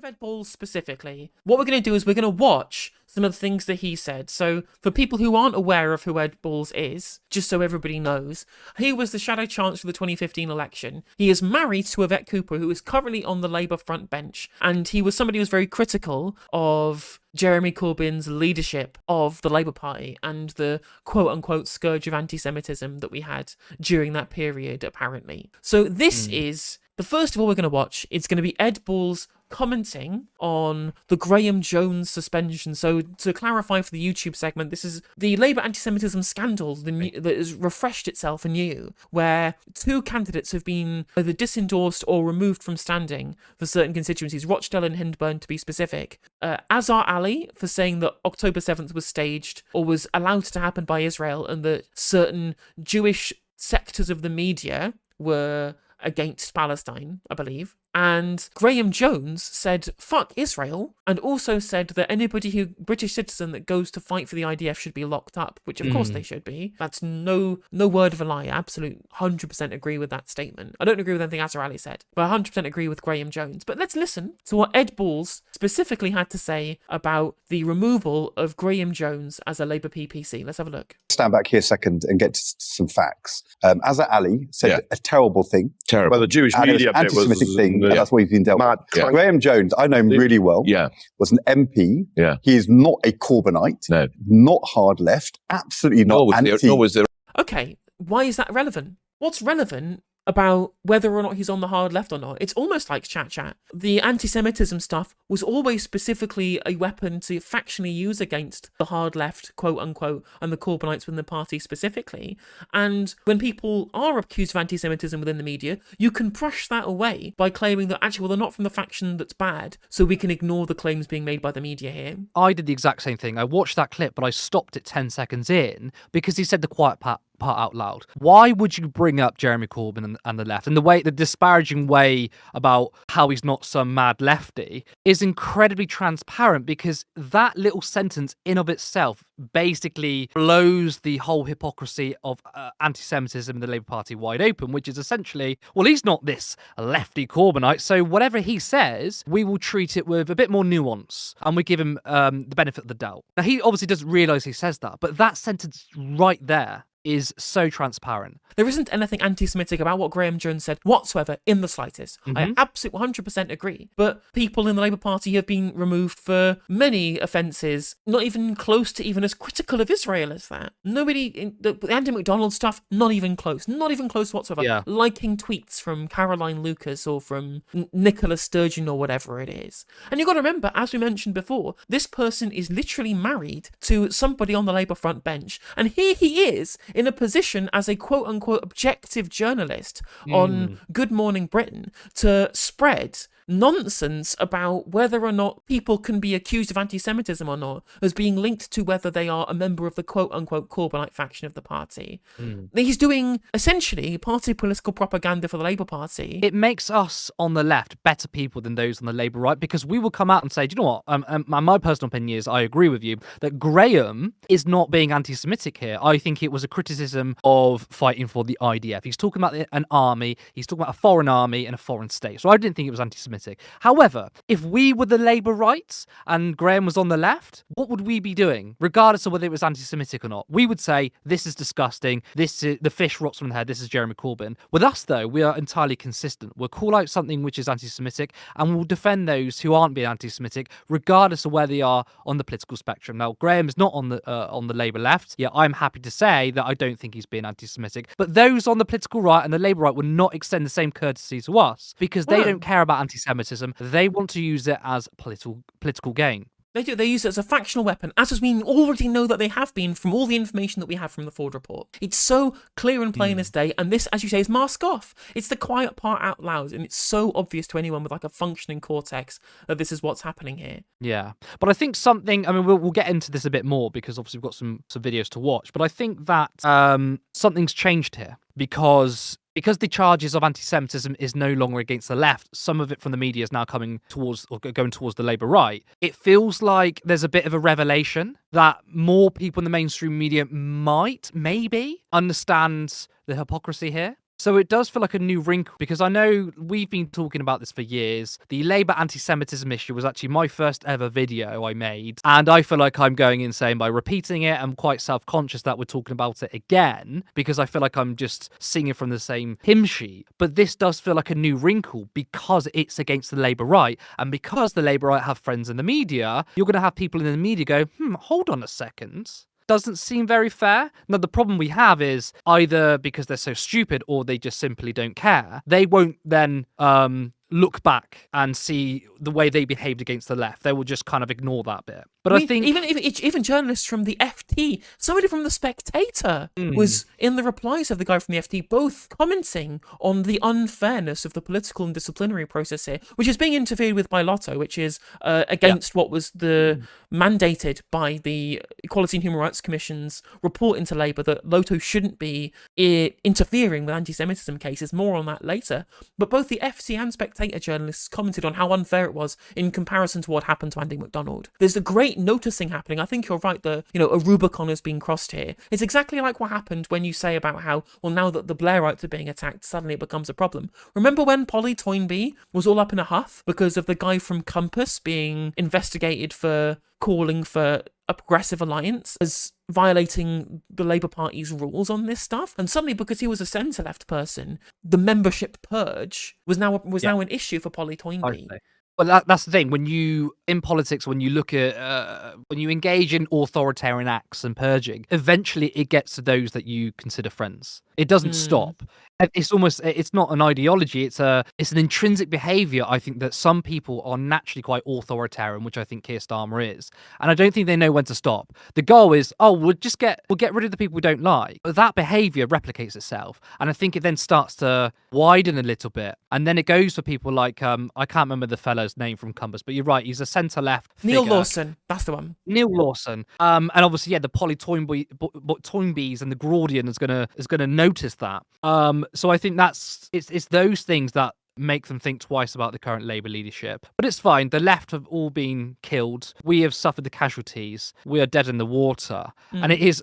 Ed Balls specifically, what we're going to do is we're going to watch some of the things that he said. So for people who aren't aware of who Ed Balls is, just so everybody knows, he was the Shadow Chancellor of the 2015 election. He is married to Yvette Cooper, who is currently on the Labour front bench. And he was somebody who was very critical of Jeremy Corbyn's leadership of the Labour Party and the quote-unquote scourge of anti-Semitism that we had during that period, apparently. So this is... The first of all we're going to watch, it's going to be Ed Balls commenting on the Graham Jones suspension. So to clarify for the YouTube segment, this is the Labour anti-Semitism scandal that has refreshed itself anew, where two candidates have been either disendorsed or removed from standing for certain constituencies, Rochdale and Hyndburn to be specific. Azhar Ali for saying that October 7th was staged or was allowed to happen by Israel, and that certain Jewish sectors of the media were against Palestine, I believe. And Graham Jones said, fuck Israel, and also said that anybody British citizen that goes to fight for the IDF should be locked up, which of course they should be. That's no word of a lie. I absolutely 100% agree with that statement. I don't agree with anything Azhar Ali said, but I 100% agree with Graham Jones. But let's listen to what Ed Balls specifically had to say about the removal of Graham Jones as a Labour PPC. Let's have a look. Stand back here a second and get to some facts. Azhar Ali said a terrible thing. Terrible. Well, the Jewish media bit was... anti-Semitic thing. And that's what he's been dealt with. Yeah. Graham Jones, I know him really well, was an MP. Yeah. He is not a Corbynite, not hard left, absolutely not Okay, why is that relevant? What's relevant about whether or not he's on the hard left or not? It's almost like chat. The anti-Semitism stuff was always specifically a weapon to factionally use against the hard left, quote unquote, and the Corbynites within the party specifically. And when people are accused of anti-Semitism within the media, you can brush that away by claiming that actually, well, they're not from the faction that's bad, so we can ignore the claims being made by the media here. I did the exact same thing. I watched that clip, but I stopped it 10 seconds in because he said the quiet part out loud. Why would you bring up Jeremy Corbyn and the left? And the disparaging way about how he's not some mad lefty is incredibly transparent, because that little sentence in of itself basically blows the whole hypocrisy of anti-Semitism in the Labour Party wide open, which is essentially, well, he's not this lefty Corbynite, so whatever he says, we will treat it with a bit more nuance, and we give him the benefit of the doubt. Now, he obviously doesn't realise he says that, but that sentence right there is so transparent. There isn't anything anti-Semitic about what Graham Jones said whatsoever in the slightest. I absolutely 100% agree. But people in the Labour Party have been removed for many offences, not even close to even as critical of Israel as that. Nobody, the Andy McDonald stuff, not even close whatsoever. Yeah. Liking tweets from Caroline Lucas or from Nicola Sturgeon or whatever it is. And you've got to remember, as we mentioned before, this person is literally married to somebody on the Labour front bench. And here he is in a position as a quote-unquote objective journalist on Good Morning Britain to spread nonsense about whether or not people can be accused of anti-Semitism or not as being linked to whether they are a member of the quote-unquote Corbynite faction of the party. He's doing, essentially, party political propaganda for the Labour Party. It makes us on the left better people than those on the Labour right, because we will come out and say, do you know what, my personal opinion is, I agree with you, that Graham is not being anti-Semitic here. I think it was a criticism of fighting for the IDF. He's talking about an army, he's talking about a foreign army and a foreign state. So I didn't think it was anti-Semitic. However, if we were the Labour right and Graham was on the left, what would we be doing, regardless of whether it was anti-Semitic or not? We would say, this is disgusting, this is, the fish rots from the head, this is Jeremy Corbyn. With us, though, we are entirely consistent. We'll call out something which is anti-Semitic, and we'll defend those who aren't being anti-Semitic, regardless of where they are on the political spectrum. Now, Graham is not on the Labour left. Yeah, I'm happy to say that I don't think he's being anti-Semitic, but those on the political right and the Labour right will not extend the same courtesy to us, because they don't care about anti-Semitism. They want to use it as political gain. They do. They use it as a factional weapon, as we already know that they have been from all the information that we have from the Ford report. It's so clear and plain as day, and this, as you say, is mask off. It's the quiet part out loud, and it's so obvious to anyone with like a functioning cortex that this is what's happening here. Yeah. But I think something, I mean, we'll get into this a bit more because obviously we've got some videos to watch, but I think that something's changed here because the charges of anti-Semitism is no longer against the left, some of it from the media is now coming towards or going towards the Labour right. It feels like there's a bit of a revelation that more people in the mainstream media maybe understand the hypocrisy here. So it does feel like a new wrinkle, because I know we've been talking about this for years. The Labour anti-Semitism issue was actually my first ever video I made, and I feel like I'm going insane by repeating it. I'm quite self-conscious that we're talking about it again, because I feel like I'm just singing from the same hymn sheet. But this does feel like a new wrinkle because it's against the Labour right, and because the Labour right have friends in the media, you're going to have people in the media go, hold on a second. Doesn't seem very fair. Now, the problem we have is either because they're so stupid or they just simply don't care. They won't then look back and see the way they behaved against the left. They will just kind of ignore that bit. But I think even journalists from the FT, somebody from the Spectator was in the replies of the guy from the FT, both commenting on the unfairness of the political and disciplinary process here, which is being interfered with by Lotto, which is against what was mandated by the Equality and Human Rights Commission's report into Labour, that Lotto shouldn't be interfering with anti-Semitism cases. More on that later. But both the FT and Spectator journalists commented on how unfair it was in comparison to what happened to Andy MacDonald. There's a great noticing happening. I think you're right, a Rubicon has been crossed here. It's exactly like what happened when you say about how, well, now that the Blairites are being attacked, suddenly it becomes a problem. Remember when Polly Toynbee was all up in a huff because of the guy from Compass being investigated for calling for a progressive alliance as violating the Labour Party's rules on this stuff? And suddenly, because he was a centre-left person, the membership purge was now an issue for Polly Toynbee. Well, that's the thing. When you, in politics, when you look at, when you engage in authoritarian acts and purging, eventually it gets to those that you consider friends. It doesn't stop. It's not an ideology. It's an intrinsic behaviour. I think that some people are naturally quite authoritarian, which I think Keir Starmer is. And I don't think they know when to stop. The goal is, we'll get rid of the people we don't like. But that behaviour replicates itself. And I think it then starts to widen a little bit. And then it goes for people like, I can't remember the fellow's name from Compass, but you're right, he's a centre-left Neil figure. Lawson, that's the one. Neil Lawson. And obviously, the Polly Toynbees and the Gordian is gonna notice that. So I think it's those things that make them think twice about the current Labour leadership. But it's fine. The left have all been killed. We have suffered the casualties. We are dead in the water. And it's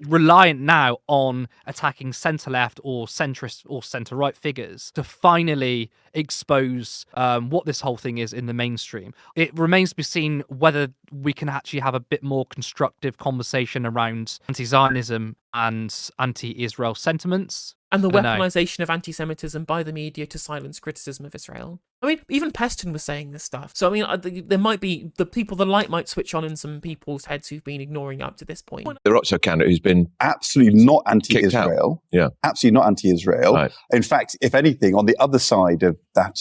reliant now on attacking centre-left or centrist or centre-right figures to finally expose what this whole thing is in the mainstream. It remains to be seen whether we can actually have a bit more constructive conversation around anti-Zionism and anti-Israel sentiments. And the weaponization of anti-Semitism by the media to silence criticism of Israel. I mean, even Peston was saying this stuff. So, I mean, there might be the light might switch on in some people's heads who've been ignoring it up to this point. The Rothschild candidate who's been absolutely not anti-Israel. Yeah. Absolutely not anti-Israel. Right. In fact, if anything, on the other side of that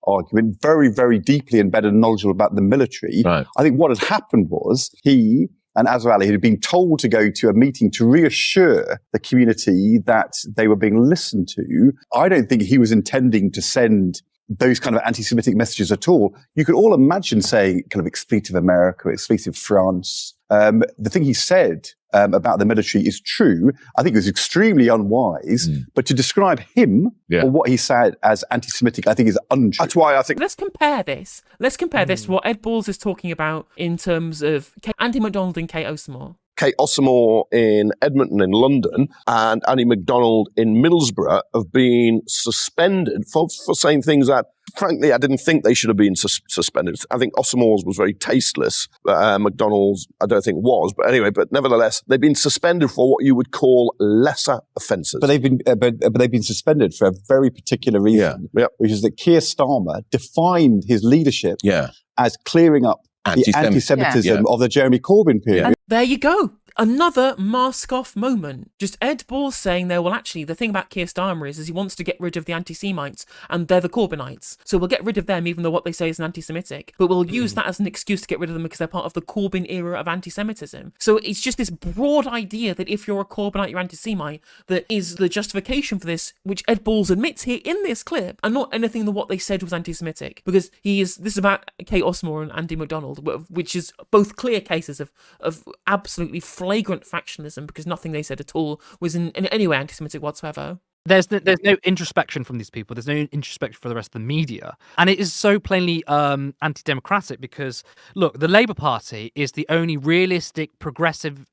argument, very, very deeply embedded and knowledgeable about the military. Right. I think what had happened was he and Azar Ali had been told to go to a meeting to reassure the community that they were being listened to. I don't think he was intending to send those kind of anti-Semitic messages at all. You could all imagine saying kind of expletive America, expletive France. The thing he said about the military is true. I think it was extremely unwise, but to describe him or what he said as anti-Semitic, I think is untrue. That's why I think... Let's compare this to what Ed Balls is talking about in terms of Andy MacDonald and Kate Osamore. Kate Osamore in Edmonton in London and Andy MacDonald in Middlesbrough have been suspended for saying things that, frankly, I didn't think they should have been suspended. I think Osamore's was very tasteless. MacDonald's, I don't think was. But anyway, but nevertheless, they've been suspended for what you would call lesser offences. But they've been suspended for a very particular reason, which is that Keir Starmer defined his leadership as clearing up the anti-Semitism of the Jeremy Corbyn period. And there you go. Another mask-off moment. Just Ed Balls saying there, well, actually, the thing about Keir Starmer is he wants to get rid of the anti-Semites, and they're the Corbynites. So we'll get rid of them, even though what they say is anti-Semitic. But we'll use that as an excuse to get rid of them because they're part of the Corbyn era of anti-Semitism. So it's just this broad idea that if you're a Corbynite, you're anti-Semite, that is the justification for this, which Ed Balls admits here in this clip, and not anything that what they said was anti-Semitic. Because this is about Kate Osamore and Andy MacDonald, which is both clear cases of absolutely flagrant factionalism, because nothing they said at all was in any way anti-Semitic whatsoever. There's no introspection from these people. There's no introspection for the rest of the media. And it is so plainly anti-democratic because, look, the Labour Party is the only realistic progressive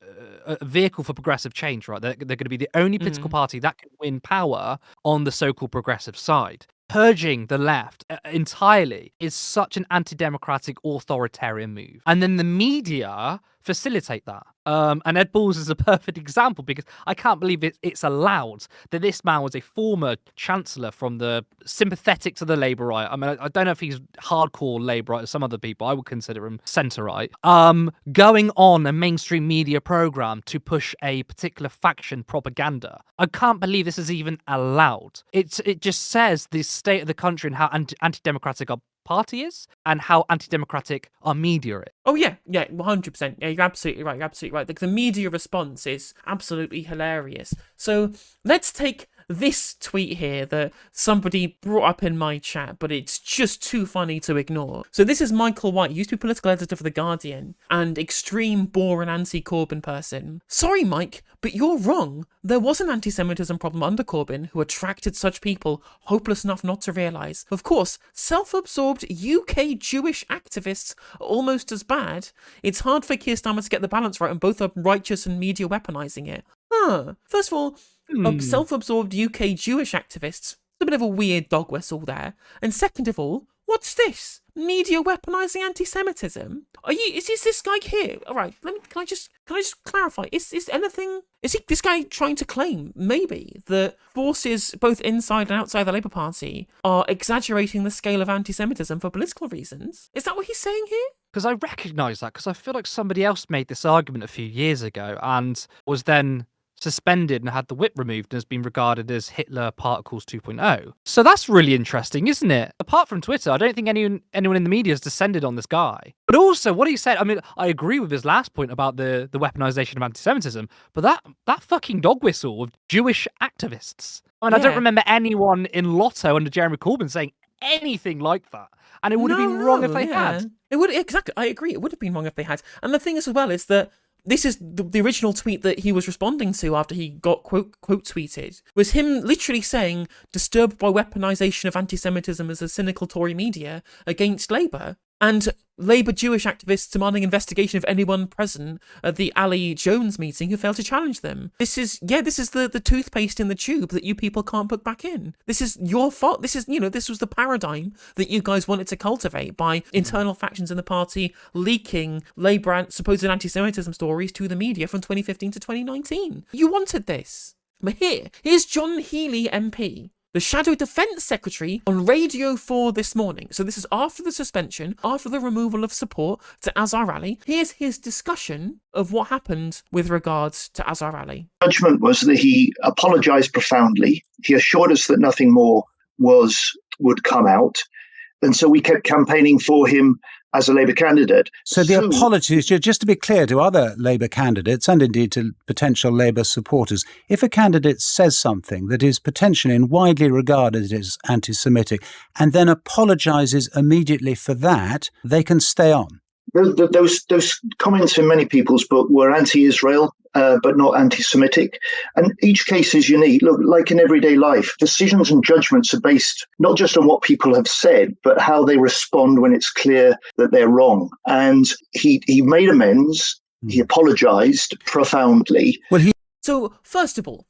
vehicle for progressive change, right? They're going to be the only political party that can win power on the so-called progressive side. Purging the left entirely is such an anti-democratic authoritarian move. And then the media facilitate that. And Ed Balls is a perfect example because I can't believe it's allowed that this man was a former chancellor from the sympathetic to the Labour right. I mean, I don't know if he's hardcore Labour right as some other people. I would consider him centre right. Going on a mainstream media programme to push a particular faction propaganda. I can't believe this is even allowed. It just says the state of the country and how anti-democratic our party is and how anti-democratic our media is. Oh yeah, 100%. Yeah, you're absolutely right. Like the media response is absolutely hilarious. So let's take this tweet here that somebody brought up in my chat, but it's just too funny to ignore. So this is Michael White, used to be political editor for The Guardian, and extreme boring anti-Corbyn person. Sorry, Mike, but you're wrong. There was an anti-Semitism problem under Corbyn who attracted such people hopeless enough not to realise. Of course, self-absorbed UK Jewish activists are almost as bad. It's hard for Keir Starmer to get the balance right, and both are righteous and media weaponising it. First of all, self-absorbed UK Jewish activists. A bit of a weird dog whistle there. And second of all, what's this? Media weaponising anti-Semitism? Is this guy here? All right, can I just clarify? Is this guy trying to claim maybe that forces both inside and outside the Labour Party are exaggerating the scale of anti-Semitism for political reasons? Is that what he's saying here? Because I recognise that, because I feel like somebody else made this argument a few years ago and was then suspended and had the whip removed and has been regarded as Hitler Particles 2.0. So that's really interesting, isn't it? Apart from Twitter, I don't think anyone in the media has descended on this guy. But also, what he said, I mean, I agree with his last point about the weaponization of anti-Semitism, but that fucking dog whistle of Jewish activists. I mean, I don't remember anyone in Lotto under Jeremy Corbyn saying anything like that. And it would have been wrong if they had. It would, exactly, I agree, it would have been wrong if they had. And the thing is as well is that this is the original tweet that he was responding to after he got quote tweeted, was him literally saying, disturbed by weaponization of anti-Semitism as a cynical Tory media against Labour, and Labour Jewish activists demanding investigation of anyone present at the Ali Jones meeting who failed to challenge them. This is the toothpaste in the tube that you people can't put back in. This is your fault. This was the paradigm that you guys wanted to cultivate by internal factions in the party leaking Labour supposed anti-Semitism stories to the media from 2015 to 2019. You wanted this. But here's John Healey MP, the Shadow Defence Secretary, on Radio 4 this morning. So this is after the suspension, after the removal of support to Azhar Ali. Here's his discussion of what happened with regards to Azhar Ali. Judgment was that he apologised profoundly. He assured us that nothing more would come out. And so we kept campaigning for him as a Labour candidate. So the apologies, just to be clear to other Labour candidates and indeed to potential Labour supporters, if a candidate says something that is potentially and widely regarded as anti-Semitic and then apologises immediately for that, they can stay on. Those comments in many people's book were anti-Israel, but not anti-Semitic. And each case is unique. Look, like in everyday life, decisions and judgments are based not just on what people have said, but how they respond when it's clear that they're wrong. And he made amends. He apologized profoundly. So first of all,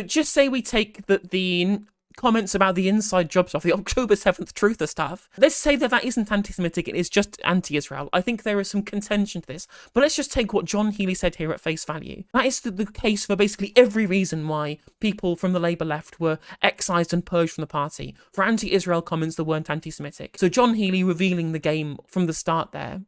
just say we take the comments about the inside job stuff, the October 7th truther stuff. Let's say that isn't anti-Semitic, it is just anti-Israel. I think there is some contention to this, but let's just take what John Healey said here at face value. That is the case for basically every reason why people from the Labour left were excised and purged from the party, for anti-Israel comments that weren't anti-Semitic. So John Healey revealing the game from the start there.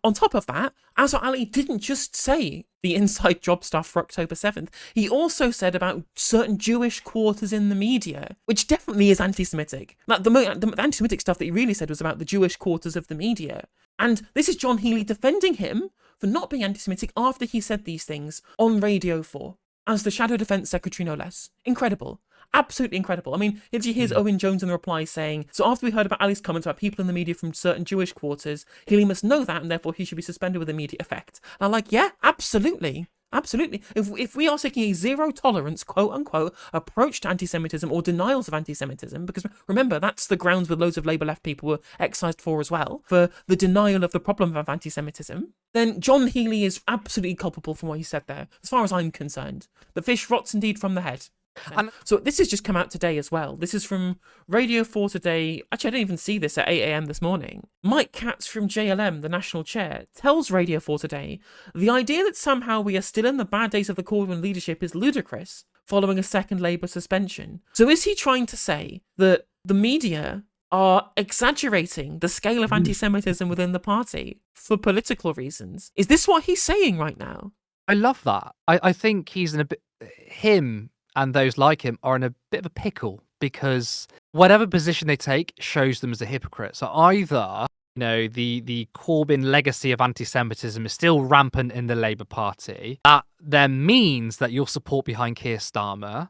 On top of that, Azhar Ali didn't just say the inside job stuff for October 7th. He also said about certain Jewish quarters in the media, which definitely is anti-Semitic. Like the anti-Semitic stuff that he really said was about the Jewish quarters of the media. And this is John Healey defending him for not being anti-Semitic after he said these things on Radio 4, as the Shadow Defence Secretary no less. Incredible. Absolutely incredible. I mean, here's Owen Jones in the reply saying, so after we heard about Ali's comments about people in the media from certain Jewish quarters, Healey must know that and therefore he should be suspended with immediate effect. And I'm like, yeah, absolutely. Absolutely. If we are taking a zero tolerance, quote unquote, approach to anti-Semitism or denials of anti-Semitism, because remember, that's the grounds where loads of Labour left people were excised for as well, for the denial of the problem of anti-Semitism, then John Healey is absolutely culpable from what he said there, as far as I'm concerned. The fish rots indeed from the head. And so this has just come out today as well. This is from Radio 4 today. Actually, I didn't even see this at 8 a.m. this morning. Mike Katz from JLM, the national chair, tells Radio 4 today, the idea that somehow we are still in the bad days of the Corbyn leadership is ludicrous, following a second Labour suspension. So is he trying to say that the media are exaggerating the scale of anti-Semitism within the party for political reasons? Is this what he's saying right now? I love that. I think he's in a bit... Him and those like him are in a bit of a pickle, because whatever position they take shows them as a hypocrite. So either, the Corbyn legacy of anti-Semitism is still rampant in the Labour Party. That then means that your support behind Keir Starmer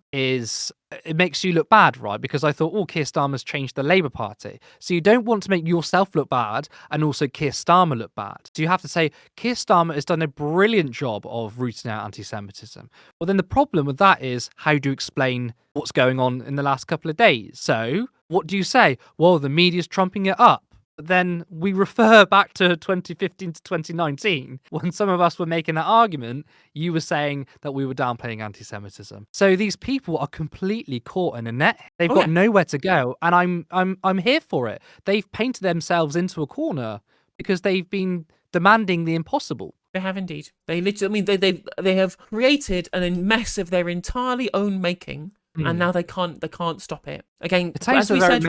it makes you look bad, right? Because I thought, Keir Starmer's changed the Labour Party. So you don't want to make yourself look bad and also Keir Starmer look bad. So you have to say, Keir Starmer has done a brilliant job of rooting out anti-Semitism. Well, then the problem with that is, how do you explain what's going on in the last couple of days? So what do you say? Well, the media's trumping it up. Then we refer back to 2015 to 2019, when some of us were making that argument. You were saying that we were downplaying anti-Semitism. So these people are completely caught in a net. They've got nowhere to go, and I'm here for it. They've painted themselves into a corner because they've been demanding the impossible. They have indeed. They literally, they have created a mess of their entirely own making, and now they can't stop it. Again, as we said,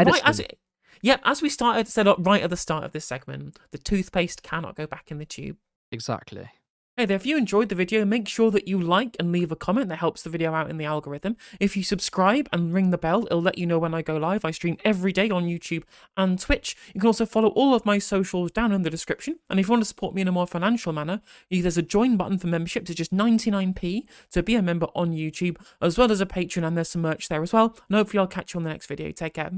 as we said right at the start of this segment, the toothpaste cannot go back in the tube. Exactly. Hey there, if you enjoyed the video, make sure that you like and leave a comment. That helps the video out in the algorithm. If you subscribe and ring the bell, it'll let you know when I go live. I stream every day on YouTube and Twitch. You can also follow all of my socials down in the description. And if you want to support me in a more financial manner, there's a join button for membership to just 99p to be a member on YouTube, as well as a Patreon, and there's some merch there as well. And hopefully I'll catch you on the next video. Take care.